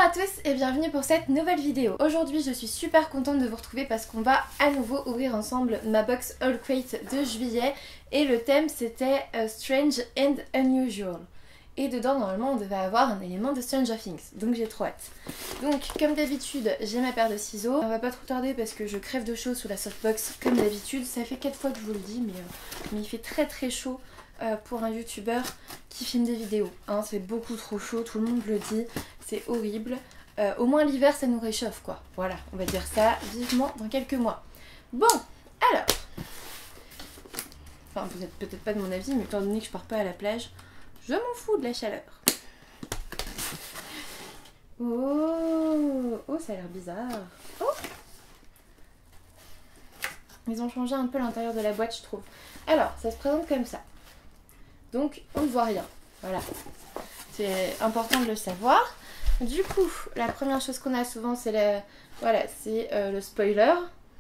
Bonjour à tous et bienvenue pour cette nouvelle vidéo. Aujourd'hui je suis super contente de vous retrouver parce qu'on va à nouveau ouvrir ensemble ma box Haul Crate de juillet et le thème c'était Strange and Unusual. Et dedans normalement on devait avoir un élément de Stranger Things, donc j'ai trop hâte. Donc comme d'habitude j'ai ma paire de ciseaux, on va pas trop tarder parce que je crève de chaud sous la softbox comme d'habitude, ça fait 4 fois que je vous le dis mais il fait très chaud. Pour un youtubeur qui filme des vidéos. Hein, c'est beaucoup trop chaud, tout le monde le dit, c'est horrible. Au moins l'hiver ça nous réchauffe quoi. Voilà, on va dire ça vivement dans quelques mois. Bon, alors. Enfin, vous n'êtes peut-être pas de mon avis, mais étant donné que je pars pas à la plage, je m'en fous de la chaleur. Oh, ça a l'air bizarre. Oh, ils ont changé un peu l'intérieur de la boîte, je trouve. Alors, ça se présente comme ça. Donc on ne voit rien, voilà, c'est important de le savoir. Du coup, la première chose qu'on a souvent c'est le spoiler.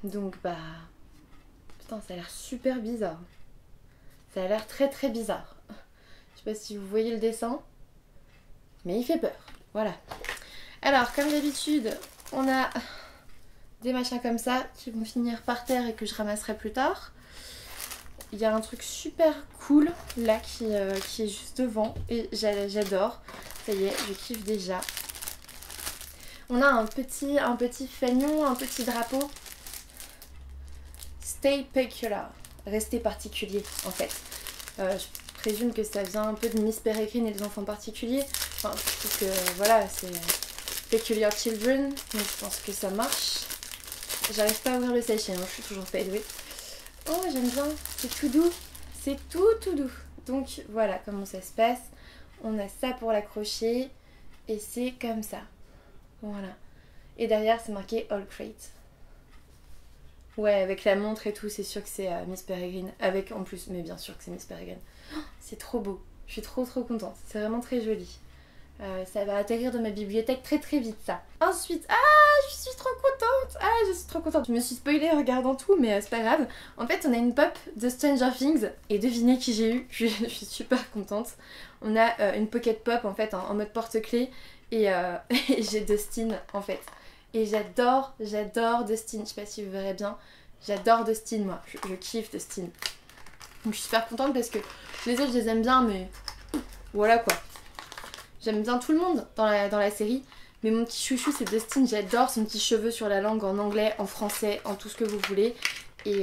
Donc bah, putain ça a l'air super bizarre. Ça a l'air très bizarre. Je sais pas si vous voyez le dessin, mais il fait peur, voilà. Alors comme d'habitude, on a des machins comme ça qui vont finir par terre et que je ramasserai plus tard. Il y a un truc super cool là qui est juste devant et j'adore. Ça y est, je kiffe déjà. On a un petit fanion, un petit drapeau. Stay peculiar. Rester particulier en fait. Je présume que ça vient un peu de Miss Peregrine et des enfants particuliers. Enfin, je trouve que voilà, c'est Peculiar Children. Mais je pense que ça marche. J'arrive pas à ouvrir le sachet, hein, je suis toujours pas douée. Oh j'aime bien, c'est tout doux, c'est tout doux. Donc voilà comment ça se passe. On a ça pour l'accrocher et c'est comme ça. Voilà. Et derrière c'est marqué Haul Crate. Ouais, avec la montre et tout, c'est sûr que c'est Miss Peregrine. Avec en plus, mais bien sûr que c'est Miss Peregrine. Oh, c'est trop beau, je suis trop contente. C'est vraiment très joli. Ça va atterrir dans ma bibliothèque très vite ça. Ensuite, je suis trop contente. Je me suis spoilée en regardant tout mais c'est pas grave. En fait on a une pop de Stranger Things et devinez qui j'ai eu. Je suis super contente. On a une pocket pop en fait en mode porte-clés et j'ai Dustin en fait. Et j'adore Dustin, je sais pas si vous verrez bien. J'adore Dustin moi, je kiffe Dustin. Donc je suis super contente parce que les autres je les aime bien mais voilà quoi. J'aime bien tout le monde dans la série, mais mon petit chouchou c'est Dustin, j'adore son petit cheveu sur la langue en anglais, en français, en tout ce que vous voulez. Et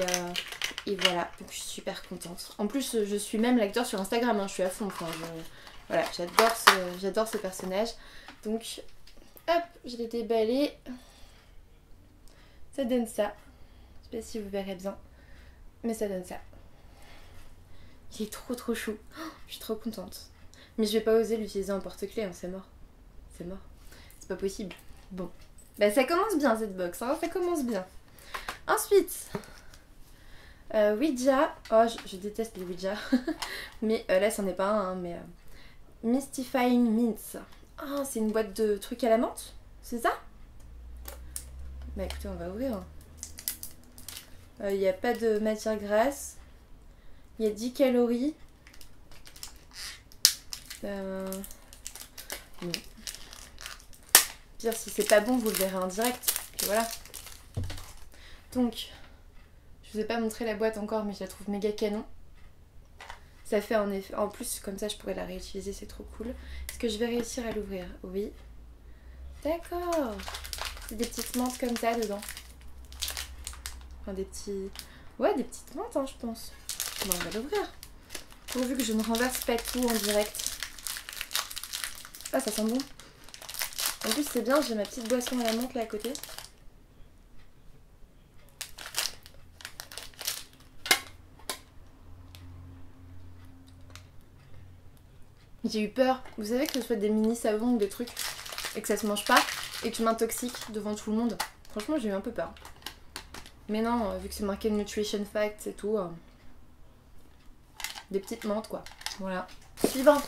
voilà, donc je suis super contente. En plus je suis même l'acteur sur Instagram, hein, je suis à fond, enfin, voilà, j'adore ce personnage. Donc hop, je l'ai déballé. Ça donne ça. Je sais pas si vous verrez bien, mais ça donne ça. Il est trop chou, je suis trop contente. Mais je vais pas oser l'utiliser en porte-clés, hein, c'est mort. C'est mort. C'est pas possible. Bon. Bah ça commence bien cette box, hein, ça commence bien. Ensuite, Ouija. Oh, je déteste les Ouija. Mais là, c'en est pas un, hein, mais Mystifying Mints. Oh, c'est une boîte de trucs à la menthe, c'est ça? Bah écoutez, on va ouvrir. Il n'y a pas de matière grasse. Il y a 10 calories. Bon. Dire si c'est pas bon vous le verrez en direct. Puis voilà. Donc je vous ai pas montré la boîte encore mais je la trouve méga canon. Ça fait en effet. En plus comme ça je pourrais la réutiliser, c'est trop cool. Est-ce que je vais réussir à l'ouvrir? Oui. D'accord. C'est des petites menthes comme ça dedans. Enfin des petits. Ouais des petites menthes hein, je pense. Bon on va l'ouvrir. Pourvu que je ne renverse pas tout en direct. Ah ça sent bon. En plus c'est bien, j'ai ma petite boisson à la menthe là à côté. J'ai eu peur, vous savez que ce soit des mini savons ou des trucs et que ça se mange pas et que je m'intoxique devant tout le monde. Franchement j'ai eu un peu peur. Mais non, vu que c'est marqué Nutrition Facts et tout, des petites menthes quoi. Voilà. Suivant.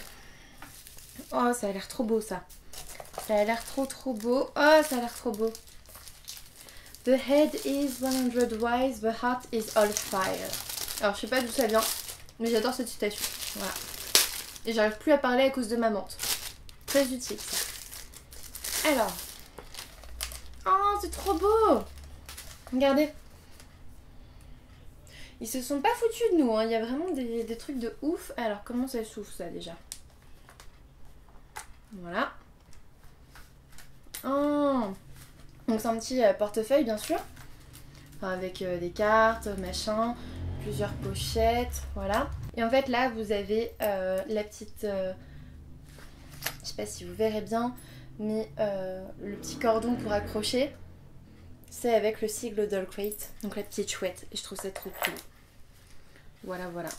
Oh ça a l'air trop beau ça. Ça a l'air trop beau. Oh ça a l'air trop beau. The head is 100 wise, the heart is all fire. Alors je sais pas d'où ça vient, mais j'adore cette citation. Voilà. Et j'arrive plus à parler à cause de ma menthe. Très utile ça. Alors, Oh, c'est trop beau! Regardez. Ils se sont pas foutus de nous, hein. Il y a vraiment des trucs de ouf. Alors, comment ça s'ouvre ça déjà? Voilà. Oh. Donc c'est un petit portefeuille bien sûr. Enfin, avec des cartes, machin, plusieurs pochettes, voilà. Et en fait là vous avez la petite... je sais pas si vous verrez bien, mais le petit cordon pour accrocher, c'est avec le sigle Doll Crate, donc la petite chouette. Et je trouve ça trop cool. Voilà, voilà.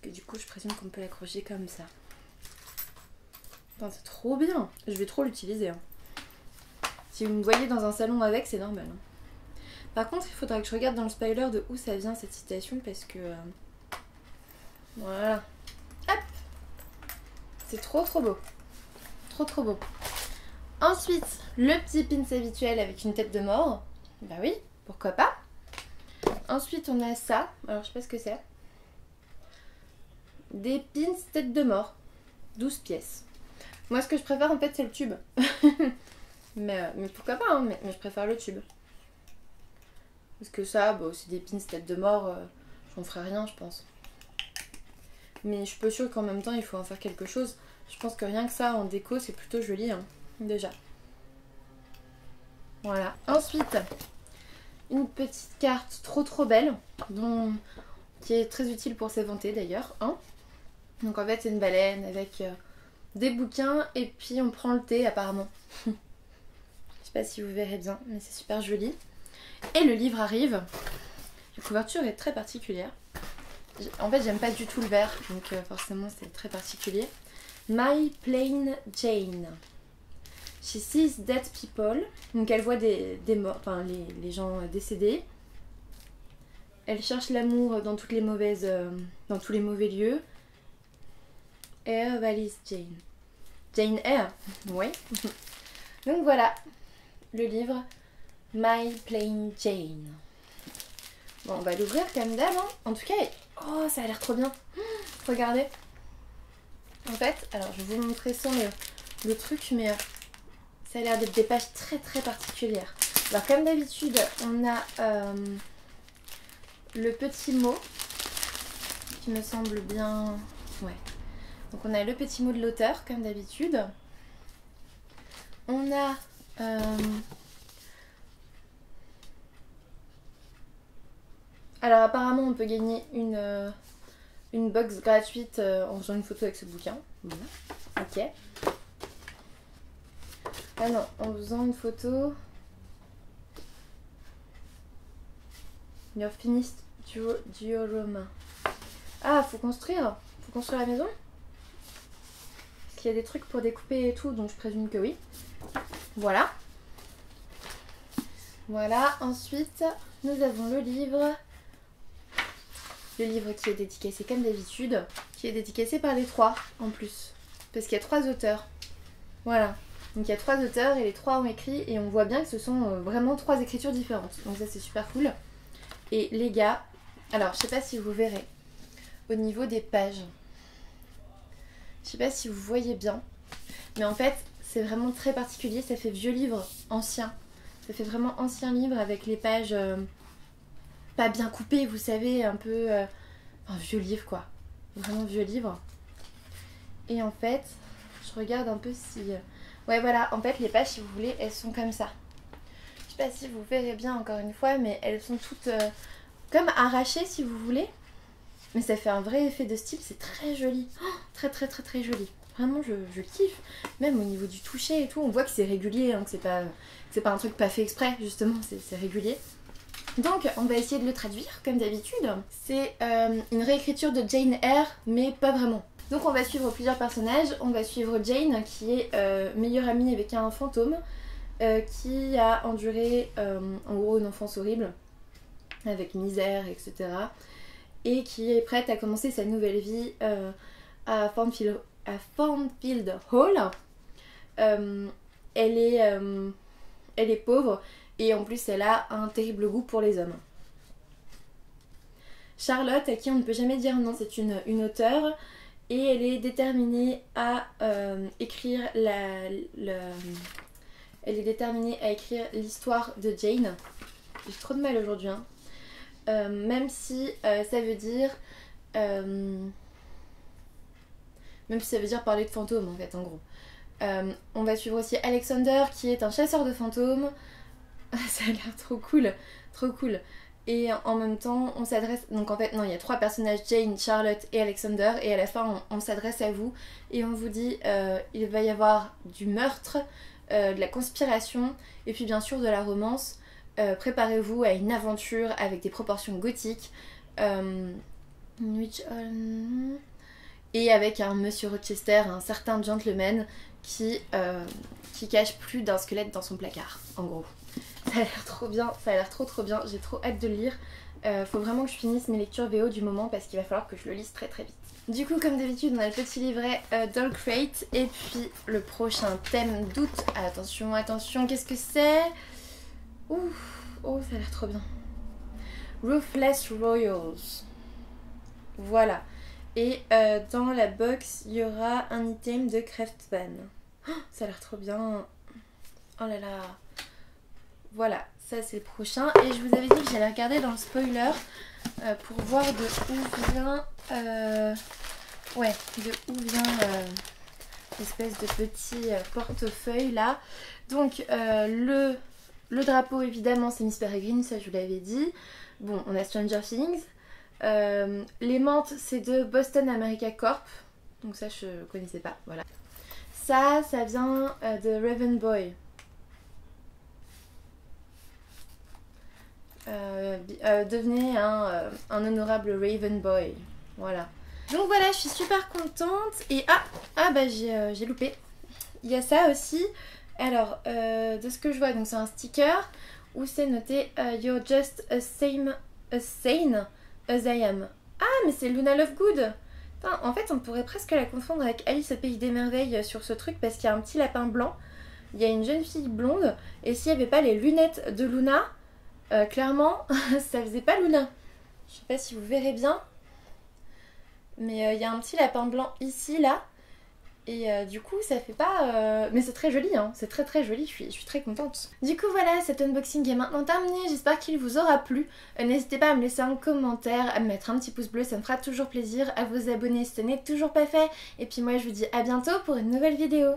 Et du coup je présume qu'on peut l'accrocher comme ça. C'est trop bien. Je vais trop l'utiliser. Hein. Si vous me voyez dans un salon avec, c'est normal. Hein. Par contre, il faudra que je regarde dans le spoiler de où ça vient cette citation parce que... voilà. Hop. C'est trop beau. Trop beau. Ensuite, le petit pins habituel avec une tête de mort. Bah oui, pourquoi pas. Ensuite, on a ça. Alors, je sais pas ce que c'est. Des pins tête de mort. 12 pièces. Moi, ce que je préfère, en fait, c'est le tube. mais pourquoi pas, hein, mais je préfère le tube. Parce que ça, bon, c'est des pins tête de mort, j'en ferai rien, je pense. Mais je suis pas sûre qu'en même temps, il faut en faire quelque chose. Je pense que rien que ça, en déco, c'est plutôt joli, hein, déjà. Voilà. Ensuite, une petite carte trop belle, qui est très utile pour s'éventer, d'ailleurs. Hein. Donc, en fait, c'est une baleine avec... des bouquins et puis on prend le thé apparemment. Je sais pas si vous verrez bien mais c'est super joli. Et le livre arrive. La couverture est très particulière. En fait j'aime pas du tout le vert donc forcément c'est très particulier. My Plain Jane. She sees dead people. Donc elle voit des morts, enfin les gens décédés. Elle cherche l'amour dans toutes les mauvaises, dans tous les mauvais lieux. Air Valise Jane. Jane Eyre, ouais. Donc voilà, le livre My Plain Jane. Bon, on va l'ouvrir comme d'hab. Hein. En tout cas, oh, ça a l'air trop bien. Regardez. En fait, alors je vais vous montrer sans le truc, mais ça a l'air d'être des pages très particulières. Alors comme d'habitude, on a le petit mot qui me semble bien... Ouais. Donc on a le petit mot de l'auteur, comme d'habitude. On a... Alors apparemment on peut gagner une box gratuite en faisant une photo avec ce bouquin. Voilà. Ok. Ah non, en faisant une photo... Your finished diorama. Ah, faut construire la maison? Parce qu'il y a des trucs pour découper et tout, donc je présume que oui. Voilà. Voilà, ensuite, nous avons le livre. Le livre qui est dédicacé comme d'habitude. Qui est dédicacé par les 3 en plus. Parce qu'il y a 3 auteurs. Voilà. Donc il y a 3 auteurs et les 3 ont écrit. Et on voit bien que ce sont vraiment 3 écritures différentes. Donc ça c'est super cool. Et les gars, alors je sais pas si vous verrez. Au niveau des pages. Je sais pas si vous voyez bien. Mais en fait, c'est vraiment très particulier. Ça fait vieux livre ancien. Ça fait vraiment ancien livre avec les pages pas bien coupées, vous savez, un peu... un vieux livre quoi. Vraiment vieux livre. Et en fait, je regarde un peu si... Ouais voilà, en fait les pages si vous voulez, elles sont comme ça. Je sais pas si vous verrez bien encore une fois, mais elles sont toutes comme arrachées si vous voulez. Mais ça fait un vrai effet de style, c'est très joli. Oh, très joli. Vraiment, je kiffe. Même au niveau du toucher et tout, on voit que c'est régulier, hein, que c'est pas un truc pas fait exprès, justement, c'est régulier. Donc, on va essayer de le traduire, comme d'habitude. C'est une réécriture de Jane Eyre, mais pas vraiment. Donc, on va suivre plusieurs personnages. On va suivre Jane, qui est meilleure amie avec un fantôme, qui a enduré, en gros, une enfance horrible, avec misère, etc. Et qui est prête à commencer sa nouvelle vie à Thornfield Hall. Elle est pauvre et en plus elle a un terrible goût pour les hommes. Charlotte, à qui on ne peut jamais dire non, c'est une auteure et elle est déterminée à écrire Elle est déterminée à écrire l'histoire de Jane. J'ai trop de mal aujourd'hui, hein. Même si ça veut dire... même si ça veut dire parler de fantômes en fait, en gros. On va suivre aussi Alexander qui est un chasseur de fantômes. Ça a l'air trop cool, trop cool. Et en même temps, on s'adresse... Donc en fait, non, il y a 3 personnages, Jane, Charlotte et Alexander. Et à la fin, on s'adresse à vous et on vous dit il va y avoir du meurtre, de la conspiration et puis bien sûr de la romance. Préparez-vous à une aventure avec des proportions gothiques. Et avec un monsieur Rochester, un certain gentleman qui cache plus d'un squelette dans son placard, en gros. Ça a l'air trop bien, ça a l'air trop bien, j'ai trop hâte de le lire. Faut vraiment que je finisse mes lectures VO du moment parce qu'il va falloir que je le lise très vite. Du coup, comme d'habitude, on a le petit livret Doll Crate et puis le prochain thème d'août. Attention, attention, qu'est-ce que c'est? Ouf, oh, ça a l'air trop bien. Ruthless Royals. Voilà. Et dans la box, il y aura un item de Craftman. Oh, ça a l'air trop bien. Oh là là. Voilà, ça c'est le prochain. Et je vous avais dit que j'allais regarder dans le spoiler pour voir de où vient... ouais, de où vient l'espèce de petit portefeuille là. Donc le drapeau évidemment c'est Miss Peregrine, ça je vous l'avais dit. Bon, on a Stranger Things. Les menthes c'est de Boston America Corp. Donc ça je connaissais pas, voilà. Ça vient de Raven Boy. Devenez un honorable Raven Boy. Voilà. Donc voilà, je suis super contente. Et bah j'ai loupé. Il y a ça aussi. Alors, de ce que je vois, donc c'est un sticker où c'est noté You're just as sane as I am. Ah, mais c'est Luna Lovegood. Enfin, en fait, on pourrait presque la confondre avec Alice au Pays des Merveilles sur ce truc parce qu'il y a un petit lapin blanc. Il y a une jeune fille blonde. Et s'il n'y avait pas les lunettes de Luna... clairement, ça faisait pas Luna. Je sais pas si vous verrez bien. Mais il y a un petit lapin blanc ici, là. Et du coup, ça fait pas... Mais c'est très joli, hein. C'est très joli, je suis très contente. Du coup, voilà, cet unboxing est maintenant terminé. J'espère qu'il vous aura plu. N'hésitez pas à me laisser un commentaire, à me mettre un petit pouce bleu, ça me fera toujours plaisir. À vous abonner si ce n'est toujours pas fait. Et puis moi, je vous dis à bientôt pour une nouvelle vidéo.